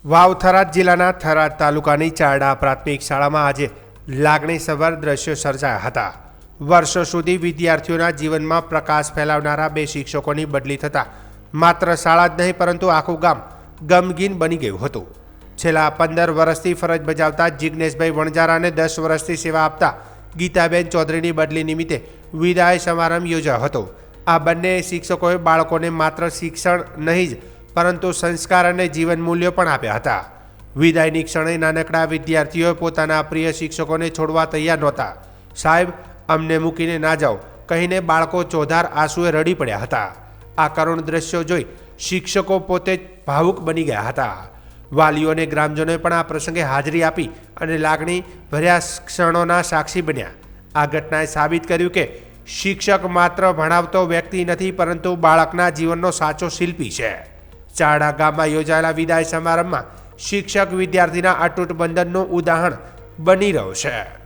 વાવ થરાદ જિલ્લાના થરાદ તાલુકાની ચારડા પ્રાથમિક શાળામાં આજે લાગણીસભર દ્રશ્યો સર્જાયા હતા। વર્ષો સુધી વિદ્યાર્થીઓના જીવનમાં પ્રકાશ ફેલાવનારા બે શિક્ષકોની બદલી થતાં માત્ર શાળા જ નહીં પરંતુ આખું ગામ ગમગીન બની ગયું હતું। છેલ્લા 15 વર્ષથી ફરજ બજાવતા જિગ્નેશભાઈ વણજારાને 10 વર્ષથી સેવા આપતા ગીતાબેન ચૌધરીની બદલી નિમિત્તે વિદાય સમારંભ યોજાયો હતો। આ બંને શિક્ષકોએ બાળકોને માત્ર શિક્ષણ નહીં જ પરંતુ સંસ્કાર અને જીવન મૂલ્યો પણ આપ્યા હતા। વિદાયની ક્ષણે નાનકડા વિદ્યાર્થીઓએ પોતાના પ્રિય શિક્ષકોને છોડવા તૈયાર નહોતા। સાહેબ, અમને મૂકીને ના જાઓ કહીને બાળકો ચોધાર આંસુએ રડી પડ્યા હતા। આ કરુણ દ્રશ્યો જોઈ શિક્ષકો પોતે જ ભાવુક બની ગયા હતા। વાલીઓ અને ગ્રામજનોએ પણ આ પ્રસંગે હાજરી આપી અને લાગણી ભર્યા ક્ષણોના સાક્ષી બન્યા। આ ઘટનાએ સાબિત કર્યું કે શિક્ષક માત્ર ભણાવતો વ્યક્તિ નથી પરંતુ બાળકના જીવનનો સાચો શિલ્પી છે। ચારડા ગામમાં યોજાયેલા વિદાય સમારંભમાં શિક્ષક વિદ્યાર્થીના અતૂટ બંધનનું ઉદાહરણ બની રહ્યો છે।